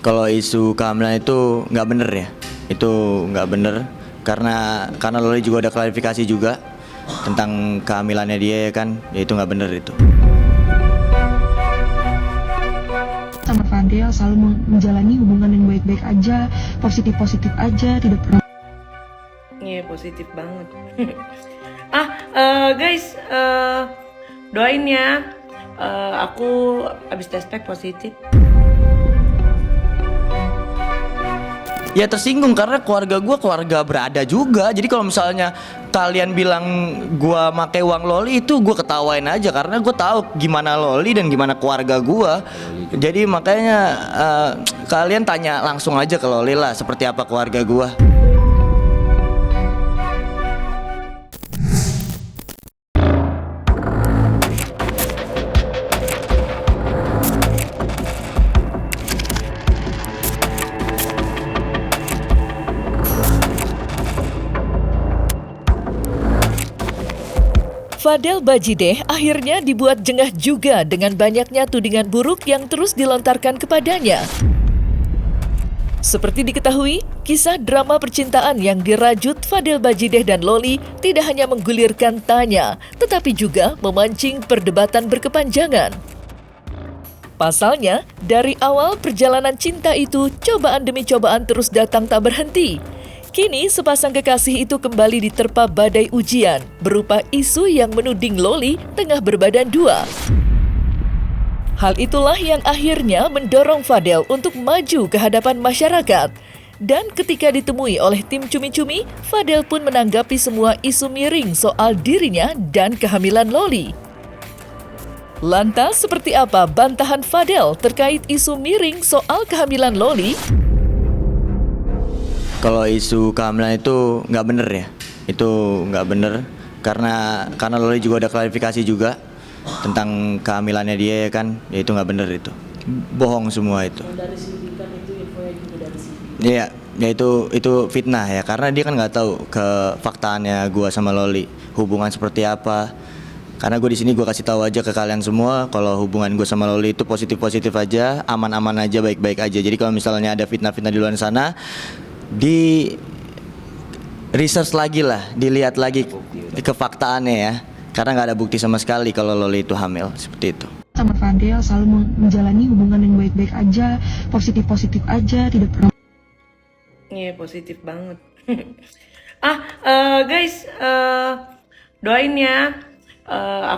Kalau isu kehamilan itu nggak bener ya, itu nggak bener karena Loli juga ada klarifikasi juga tentang kehamilannya dia ya kan, ya itu nggak bener itu. Sama Fadel selalu menjalani hubungan yang baik-baik aja, positif-positif aja, tidak pernah. Iya, positif banget. Guys, doain ya. Aku abis tes pack positif. Ya tersinggung karena keluarga gue keluarga berada juga. Jadi kalau misalnya kalian bilang gue make uang Loli, itu gue ketawain aja karena gue tahu gimana Loli dan gimana keluarga gue. Jadi makanya kalian tanya langsung aja ke Loli lah seperti apa keluarga gue. Fadel Bajideh akhirnya dibuat jengah juga dengan banyaknya tudingan buruk yang terus dilontarkan kepadanya. Seperti diketahui, kisah drama percintaan yang dirajut Fadel Bajideh dan Loli tidak hanya menggulirkan Tanya, tetapi juga memancing perdebatan berkepanjangan. Pasalnya, dari awal perjalanan cinta itu, cobaan demi cobaan terus datang tak berhenti. Kini sepasang kekasih itu kembali diterpa badai ujian berupa isu yang menuding Loli tengah berbadan dua. Hal itulah yang akhirnya mendorong Fadel untuk maju ke hadapan masyarakat. Dan ketika ditemui oleh tim Cumi-Cumi, Fadel pun menanggapi semua isu miring soal dirinya dan kehamilan Loli. Lantas seperti apa bantahan Fadel terkait isu miring soal kehamilan Loli? Kalau isu kehamilan itu nggak bener ya, itu nggak bener karena Loli juga ada klarifikasi juga tentang kehamilannya dia ya kan, ya itu nggak bener itu, bohong semua itu. Dari sindikat itu infonya juga dari sindikat. Iya, ya itu fitnah ya karena dia kan nggak tahu kefaktaannya gua sama Loli hubungan seperti apa. Karena gue di sini gue kasih tahu aja ke kalian semua kalau hubungan gue sama Loli itu positif aja, aman-aman aja, baik-baik aja. Jadi kalau misalnya ada fitnah-fitnah di luar sana, di research lagi lah, dilihat lagi kefaktaannya ya, karena nggak ada bukti sama sekali kalau Loli itu hamil seperti itu. Sama Fadel selalu menjalani hubungan yang baik-baik aja, positif-positif aja, tidak pernah. Iya, positif banget. Guys, doain ya.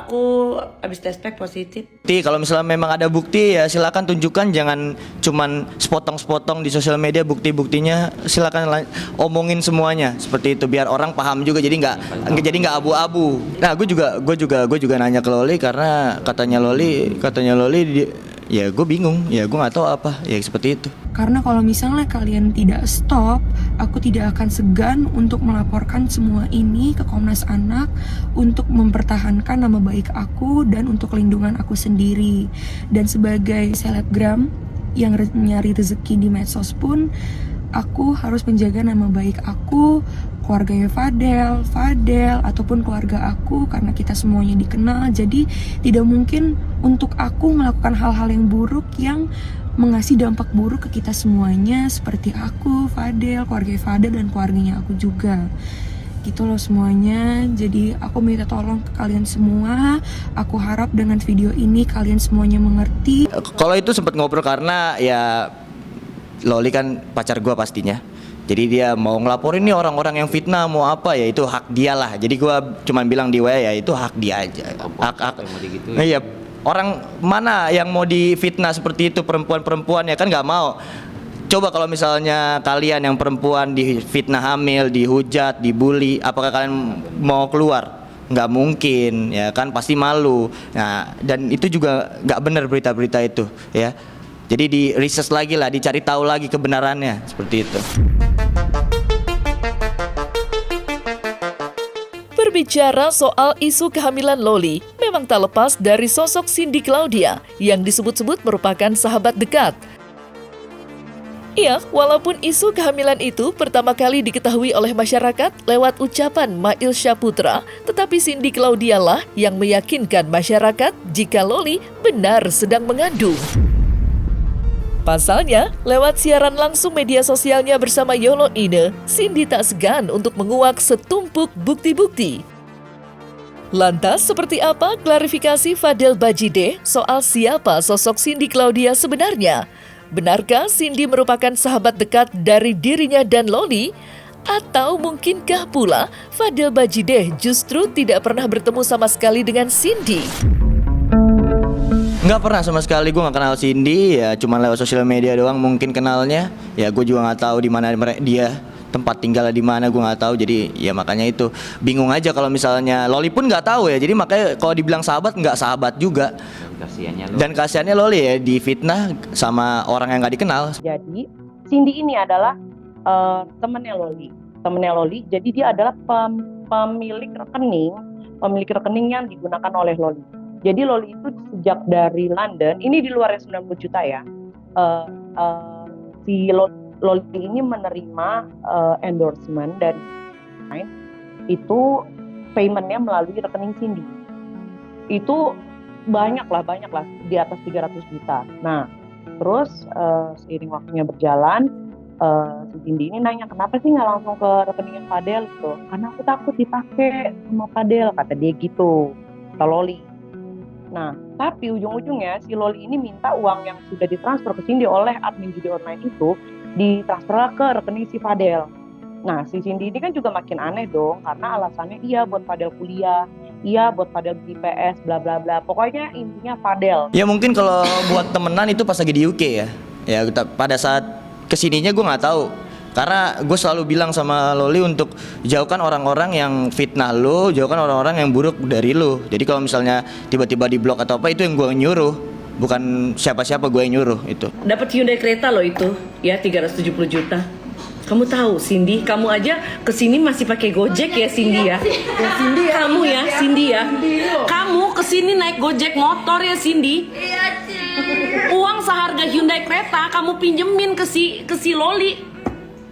Aku abis tes pack positif. Kalau misalnya memang ada bukti ya silakan tunjukkan, jangan cuman sepotong-sepotong di sosial media bukti-buktinya, silakan omongin semuanya seperti itu biar orang paham juga, jadi nggak abu-abu. Nah gue juga nanya ke Loli karena katanya Loli ya gue bingung, ya gue nggak tahu apa, ya seperti itu. Karena kalau misalnya kalian tidak stop, aku tidak akan segan untuk melaporkan semua ini ke Komnas Anak untuk mempertahankan nama baik aku dan untuk lindungan aku sendiri. Dan sebagai selebgram yang nyari rezeki di medsos pun, aku harus menjaga nama baik aku, keluarganya Fadel, ataupun keluarga aku karena kita semuanya dikenal. Jadi tidak mungkin untuk aku melakukan hal-hal yang buruk yang mengasih dampak buruk ke kita semuanya, seperti aku, Fadel, keluarga Fadel, dan keluarganya aku juga. Gitu loh semuanya. Jadi aku minta tolong ke kalian semua. Aku harap dengan video ini kalian semuanya mengerti. Kalau itu sempat ngobrol karena ya Loli kan pacar gue pastinya. Jadi dia mau ngelaporin nih orang-orang yang fitnah mau apa ya itu hak dia lah. Jadi gue cuman bilang di WA ya itu hak dia aja. Hak. Iya. Orang mana yang mau difitnah seperti itu, perempuan-perempuan ya kan nggak mau. Coba kalau misalnya kalian yang perempuan difitnah hamil, dihujat, dibully, apakah kalian mau keluar? Nggak mungkin ya kan, pasti malu. Nah dan itu juga nggak benar berita-berita itu ya. Jadi di research lagi lah, dicari tahu lagi kebenarannya seperti itu. Berbicara soal isu kehamilan Loli, memang tak lepas dari sosok Cindy Claudia yang disebut-sebut merupakan sahabat dekat. Iya, walaupun isu kehamilan itu pertama kali diketahui oleh masyarakat lewat ucapan Mail Syaputra, tetapi Cindy Claudia lah yang meyakinkan masyarakat jika Loli benar sedang mengandung. Pasalnya, lewat siaran langsung media sosialnya bersama Yolo Ine, Cindy tak segan untuk menguak setumpuk bukti-bukti. Lantas, seperti apa klarifikasi Fadel Bajideh soal siapa sosok Cindy Claudia sebenarnya? Benarkah Cindy merupakan sahabat dekat dari dirinya dan Loli? Atau mungkinkah pula Fadel Bajideh justru tidak pernah bertemu sama sekali dengan Cindy? Nggak pernah sama sekali, gue nggak kenal Cindy, ya cuma lewat sosial media doang mungkin kenalnya. Ya gue juga nggak tahu di mana dia, tempat tinggalnya di mana, gue nggak tahu. Jadi ya makanya itu bingung aja kalau misalnya Loli pun nggak tahu ya. Jadi makanya kalau dibilang sahabat, nggak sahabat juga. Dan kasihannya Loli ya difitnah sama orang yang nggak dikenal. Jadi Cindy ini adalah temennya Loli. Jadi dia adalah pemilik rekening yang digunakan oleh Loli. Jadi Loli itu sejak dari London, ini di luar 90 juta ya, si Loli ini menerima endorsement dan itu paymentnya melalui rekening Cindy. Itu banyak lah, di atas 300 juta. Nah, terus seiring waktunya berjalan, si Cindy ini nanya, kenapa sih nggak langsung ke rekeningnya Fadel gitu? Karena aku takut dipakai sama Fadel, kata dia gitu, kata Loli. Nah, tapi ujung-ujungnya si Loli ini minta uang yang sudah ditransfer ke Cindy oleh admin judi online itu ditransfer ke rekening si Fadel. Nah, si Cindy ini kan juga makin aneh dong, karena alasannya iya buat Fadel kuliah, iya buat Fadel beli PS, bla bla bla. Pokoknya intinya Fadel. Ya mungkin kalau buat temenan itu pas lagi di UK ya. Ya pada saat kesininya gue nggak tahu. Karena gue selalu bilang sama Loli untuk jauhkan orang-orang yang fitnah lo, jauhkan orang-orang yang buruk dari lo. Jadi kalau misalnya tiba-tiba di blok atau apa, itu yang gue nyuruh, bukan siapa-siapa gue yang nyuruh itu. Dapat Hyundai kereta loh itu, ya 370 juta. Kamu tahu Cindy, kamu aja kesini masih pakai Gojek ya Cindy ya. Ya Cindy ya. Kamu ya Cindy ya. Kamu kesini naik Gojek motor ya Cindy. Iya sih. Uang seharga Hyundai kereta kamu pinjemin ke si Loli.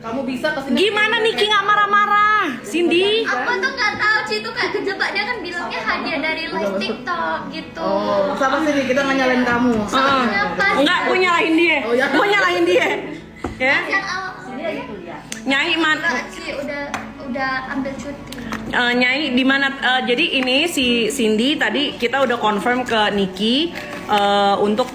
Kamu bisa kesini. Gimana Niki nggak marah-marah, Cindy? Aku tuh nggak tahu sih itu kayak kejebak, dia kan bilangnya hadiah dari live TikTok gitu. Oh, sama sini kita nggak nyalain kamu. Enggak, gue nyalahin dia. Gue nyalahin dia. Ya. Yang awal Nyai mana? sih udah ambil cuti. Nyai di mana? Jadi ini si Cindy tadi kita udah confirm ke Niki untuk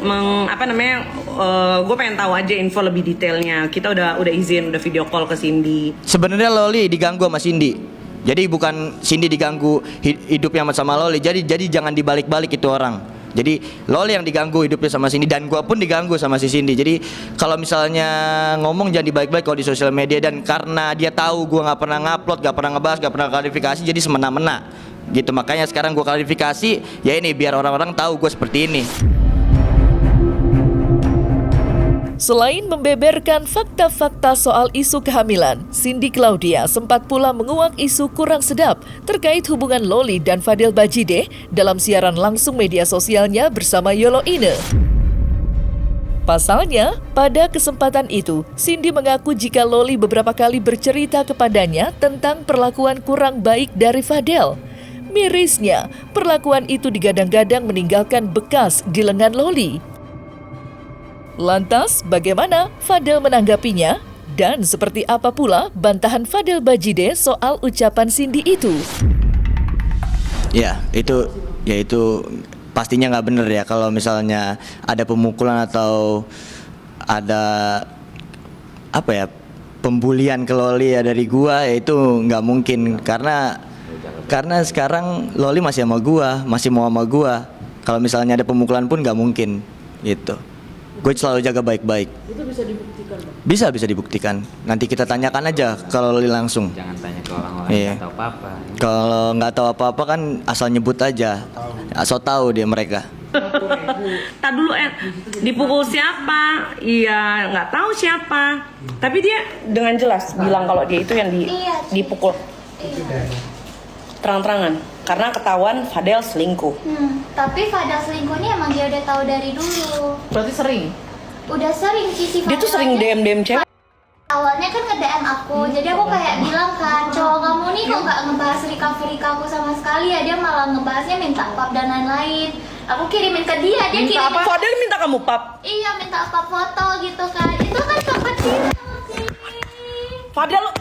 gue pengen tahu aja info lebih detailnya. Kita udah izin, udah video call ke Cindy. Sebenarnya Loli diganggu sama Cindy. Jadi bukan Cindy diganggu hidupnya sama Loli. Jadi jangan dibalik-balik itu orang. Jadi Loli yang diganggu hidupnya sama Cindy, dan gue pun diganggu sama si Cindy. Jadi kalau misalnya ngomong jangan dibalik-balik kalau di sosial media. Dan karena dia tahu gue nggak pernah ngupload, nggak pernah ngebahas, nggak pernah klarifikasi, jadi semena-mena gitu. Makanya sekarang gue klarifikasi ya ini biar orang-orang tahu gue seperti ini. Selain membeberkan fakta-fakta soal isu kehamilan, Cindy Claudia sempat pula menguak isu kurang sedap terkait hubungan Loli dan Fadel Bajideh dalam siaran langsung media sosialnya bersama Yolo Ine. Pasalnya, pada kesempatan itu, Cindy mengaku jika Loli beberapa kali bercerita kepadanya tentang perlakuan kurang baik dari Fadel. Mirisnya, perlakuan itu digadang-gadang meninggalkan bekas di lengan Loli. Lantas, bagaimana Fadel menanggapinya? Dan seperti apa pula bantahan Fadel Bajideh soal ucapan Cindy itu? Ya itu pastinya nggak bener ya kalau misalnya ada pemukulan atau ada pembulian ke Loli ya dari gua, ya itu nggak mungkin karena sekarang Loli masih sama gua, masih mau sama gua. Kalau misalnya ada pemukulan pun nggak mungkin gitu. Gue selalu jaga baik-baik. Itu bisa dibuktikan, Bang? Bisa dibuktikan. Nanti kita tanyakan aja kalau Loli langsung. Jangan tanya ke orang-orang yang nggak tahu apa-apa. Kalau nggak tahu apa-apa kan asal nyebut aja. Asal tahu dia mereka. Tak dulu dipukul siapa? Iya, nggak tahu siapa. Tapi dia dengan jelas bilang kalau dia itu yang dipukul. Terang-terangan. Karena ketahuan Fadel selingkuh. Tapi Fadel selingkuhnya emang dia udah tahu dari dulu. Berarti sering? Udah sering sih si Fadel. Dia tuh sering DM cewek. Awalnya kan nge-DM aku, jadi aku kayak bilang kan, cowok kamu nih kok nggak ngebahas recovery ke aku sama sekali ya, dia malah ngebahasnya minta pap dan lain-lain. Aku kirimin ke dia, dia Minta kirimin. apa? Fadel minta kamu pap? Iya, minta pap foto gitu. Fadel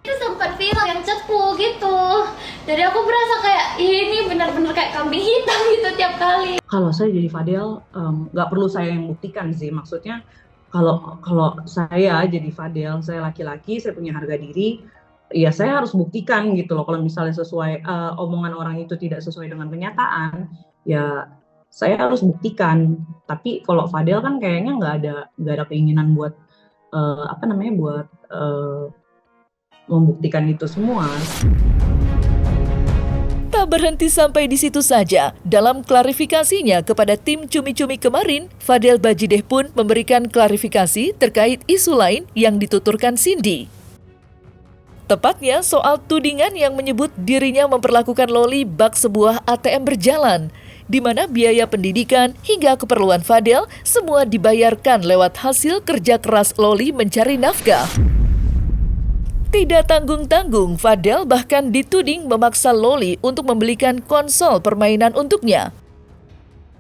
Itu sempat viral yang cepu gitu. Jadi aku berasa kayak ini benar-benar kayak kambing hitam gitu tiap kali. Kalau saya jadi Fadel, nggak perlu saya yang buktikan sih. Maksudnya kalau saya jadi Fadel, saya laki-laki, saya punya harga diri, ya saya harus buktikan gitu loh. Kalau misalnya sesuai omongan orang itu tidak sesuai dengan kenyataan, ya saya harus buktikan. Tapi kalau Fadel kan kayaknya nggak ada keinginan buat buat membuktikan itu semua. Tak berhenti sampai di situ saja. Dalam klarifikasinya kepada tim Cumi-Cumi kemarin, Fadel Bajideh pun memberikan klarifikasi terkait isu lain yang dituturkan Cindy. Tepatnya soal tudingan yang menyebut dirinya memperlakukan Loli bak sebuah ATM berjalan, di mana biaya pendidikan hingga keperluan Fadel semua dibayarkan lewat hasil kerja keras Loli mencari nafkah. Tidak tanggung-tanggung, Fadel bahkan dituding memaksa Loli untuk membelikan konsol permainan untuknya.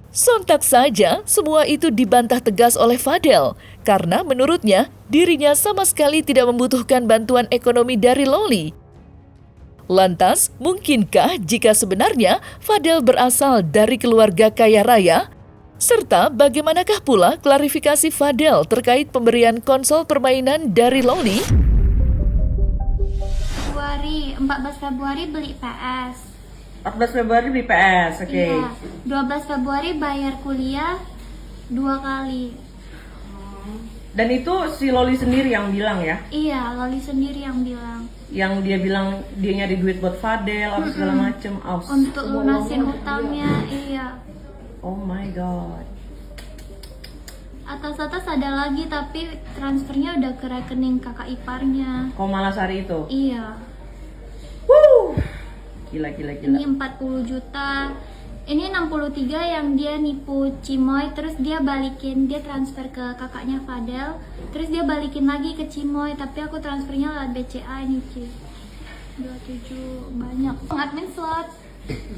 Sontak saja, semua itu dibantah tegas oleh Fadel, karena menurutnya dirinya sama sekali tidak membutuhkan bantuan ekonomi dari Loli. Lantas, mungkinkah jika sebenarnya Fadel berasal dari keluarga kaya raya? Serta bagaimanakah pula klarifikasi Fadel terkait pemberian konsol permainan dari Loli? 14 Februari beli PS. 14 Februari beli PS, oke. Iya. 12 Februari bayar kuliah 2 kali. Dan itu si Loli sendiri yang bilang ya? Iya, Loli sendiri yang bilang. Yang dia bilang dia nyari duit buat Fadel, apa segala macem. Untuk lunasin hutangnya, iya. Oh my god. Atas-atas ada lagi tapi transfernya udah ke rekening kakak iparnya. Komalasari itu? Iya. Gila. Ini 40 juta. Ini 63 yang dia nipu Cimoy, terus dia transfer ke kakaknya Fadel, terus dia balikin lagi ke Cimoy, tapi aku transfernya lewat BCA ini Ci. 27 banyak. Admin slot.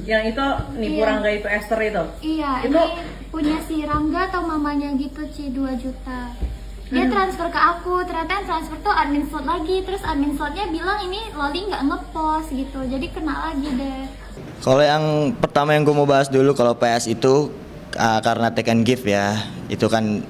Yang itu nipu Iya. Rangga itu Esther itu? Iya, Itu ini punya si Rangga atau mamanya gitu Ci, 2 juta. Dia transfer ke aku, ternyata yang transfer tuh admin slot lagi, terus admin slotnya bilang ini Loli nggak ngepost gitu, jadi kena lagi deh. Kalau yang pertama yang gue mau bahas dulu, kalau PS itu karena take and give ya, itu kan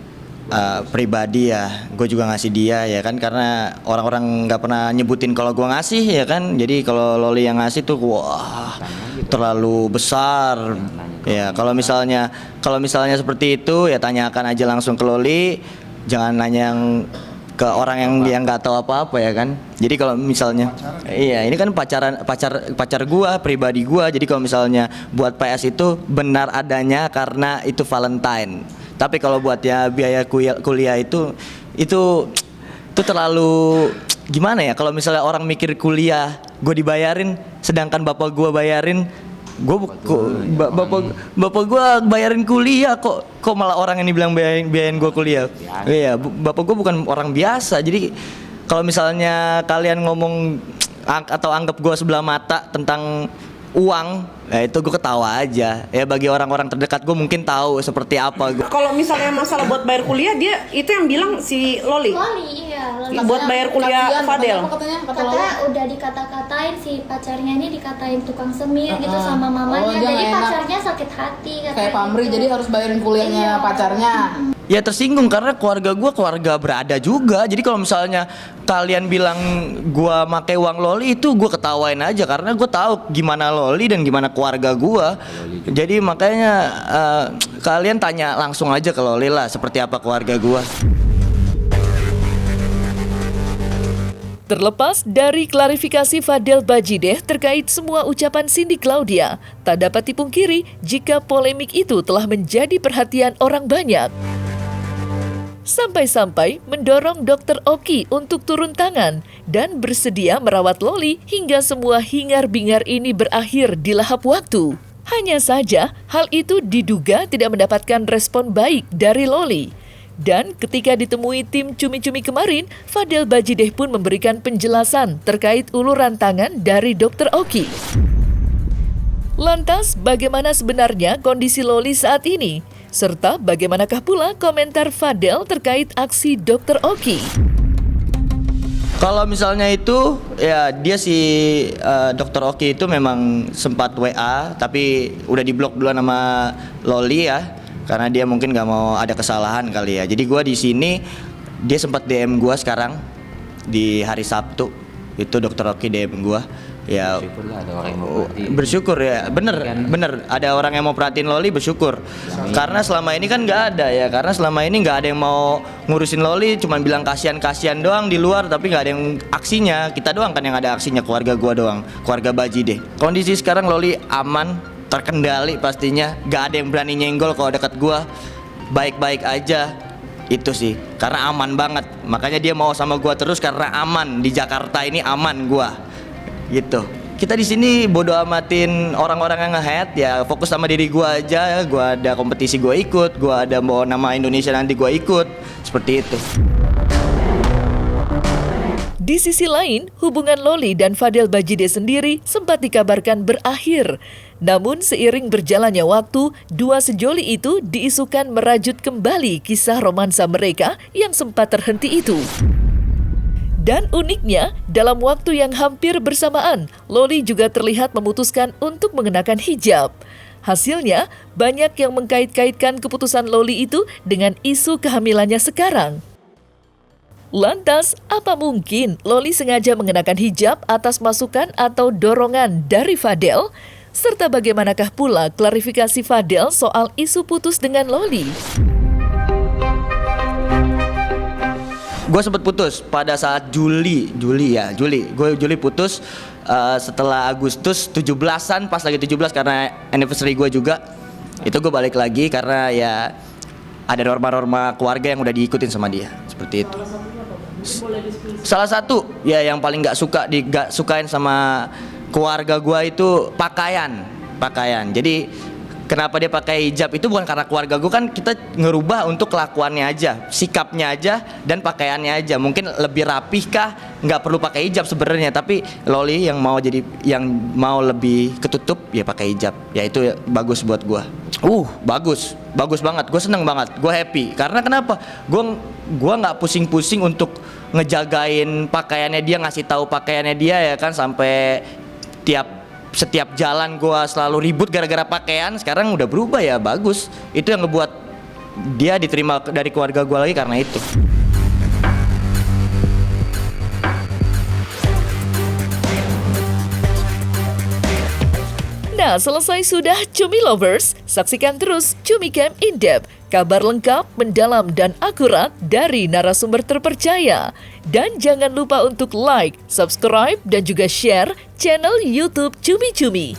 pribadi ya, gue juga ngasih dia ya kan, karena orang-orang nggak pernah nyebutin kalau gue ngasih ya kan, jadi kalau Loli yang ngasih tuh wah terlalu besar ya. Kalau misalnya seperti itu ya tanyakan aja langsung ke Loli, jangan nanya yang ke orang yang nggak tahu apa-apa ya kan. Jadi kalau misalnya iya ini kan pacar gua, pribadi gua. Jadi kalau misalnya buat PS itu benar adanya karena itu Valentine. Tapi kalau buat ya biaya kuliah itu terlalu gimana ya, kalau misalnya orang mikir kuliah gue dibayarin sedangkan bapak gua bayarin, bapak gue bayarin kuliah kok malah orang ini bilang biayain gue kuliah. Iya, bapak gue bukan orang biasa. Jadi kalau misalnya kalian ngomong atau anggap gue sebelah mata tentang uang, ya itu gue ketawa aja. Ya bagi orang-orang terdekat gue mungkin tahu seperti apa gue. kalau misalnya masalah buat bayar kuliah, dia itu yang bilang si Loli. Loli, iya. Loli. Buat bayar kuliah Fadel. Katanya udah dikata-katain si pacarnya ini, dikatain tukang semir gitu sama mamanya. dia Jadi nggak enak. pacarnya sakit hati katanya. Kayak pamrih, gitu. jadi harus bayarin kuliahnya pacarnya. Ya tersinggung karena keluarga gue keluarga berada juga. Jadi kalau misalnya kalian bilang gue make uang Loli, itu gue ketawain aja karena gue tahu gimana Loli dan gimana keluarga gue. Jadi makanya kalian tanya langsung aja ke Loli lah seperti apa keluarga gue. Terlepas dari klarifikasi Fadel Bajideh terkait semua ucapan Cindy Claudia, tak dapat dipungkiri jika polemik itu telah menjadi perhatian orang banyak. Sampai-sampai mendorong Dr. Oki untuk turun tangan dan bersedia merawat Loli hingga semua hingar-bingar ini berakhir di lahap waktu. Hanya saja, hal itu diduga tidak mendapatkan respon baik dari Loli. Dan ketika ditemui tim Cumi-Cumi kemarin, Fadel Bajideh pun memberikan penjelasan terkait uluran tangan dari Dr. Oki. Lantas, bagaimana sebenarnya kondisi Loli saat ini? Serta bagaimanakah pula komentar Fadel terkait aksi Dr. Oki? Kalau misalnya itu ya dia si Dr. Oki itu memang sempat WA tapi udah diblok duluan sama Loli ya karena dia mungkin nggak mau ada kesalahan kali ya. Jadi gua di sini dia sempat DM gua sekarang di hari Sabtu itu Dr. Oki DM gua ya. Syukurlah ada orang yang mau perhatiin. Bersyukur ya, bener ada orang yang mau perhatiin Loli, bersyukur. Karena selama ini kan nggak ada ya, karena selama ini nggak ada yang mau ngurusin Loli, cuman bilang kasihan doang di luar, tapi nggak ada yang aksinya. Kita doang kan yang ada aksinya, keluarga gua doang, keluarga Baji deh. Kondisi sekarang Loli aman, terkendali pastinya, nggak ada yang berani nyenggol kalau dekat gua, baik-baik aja. Itu sih, karena aman banget. Makanya dia mau sama gua terus karena aman di Jakarta ini aman gua. Gitu. Kita di sini bodo amatin orang-orang yang nge-head ya, fokus sama diri gua aja. Gua ada kompetisi gua ikut, gua ada bawa nama Indonesia nanti gua ikut. Seperti itu. Di sisi lain, hubungan Loli dan Fadel Bajide sendiri sempat dikabarkan berakhir. Namun seiring berjalannya waktu, dua sejoli itu diisukan merajut kembali kisah romansa mereka yang sempat terhenti itu. Dan uniknya, dalam waktu yang hampir bersamaan, Loli juga terlihat memutuskan untuk mengenakan hijab. Hasilnya, banyak yang mengkait-kaitkan keputusan Loli itu dengan isu kehamilannya sekarang. Lantas, apa mungkin Loli sengaja mengenakan hijab atas masukan atau dorongan dari Fadel? Serta bagaimanakah pula klarifikasi Fadel soal isu putus dengan Loli? Gue sempet putus pada saat Juli putus setelah Agustus 17-an, pas lagi 17 karena anniversary gue juga. Itu gue balik lagi karena ya ada norma-norma keluarga yang udah diikutin sama dia, seperti itu. Salah satu ya yang paling gak sukain sama keluarga gue itu pakaian. Jadi kenapa dia pakai hijab itu bukan karena keluarga gue, kan kita ngerubah untuk kelakuannya aja, sikapnya aja, dan pakaiannya aja. Mungkin lebih rapih kah, nggak perlu pakai hijab sebenarnya, tapi Loli yang mau lebih ketutup ya pakai hijab. Ya itu bagus buat gue. Bagus banget. Gue seneng banget, gue happy. Karena kenapa? Gue nggak pusing-pusing untuk ngejagain pakaiannya dia, ngasih tahu pakaiannya dia ya kan, sampai setiap jalan gue selalu ribut gara-gara pakaian. Sekarang udah berubah ya, bagus. Itu yang ngebuat dia diterima dari keluarga gue lagi karena itu. Nah, selesai sudah Cumi Lovers, saksikan terus Cumi Camp In Depth, kabar lengkap, mendalam, dan akurat dari narasumber terpercaya. Dan jangan lupa untuk like, subscribe, dan juga share channel YouTube Cumi Cumi.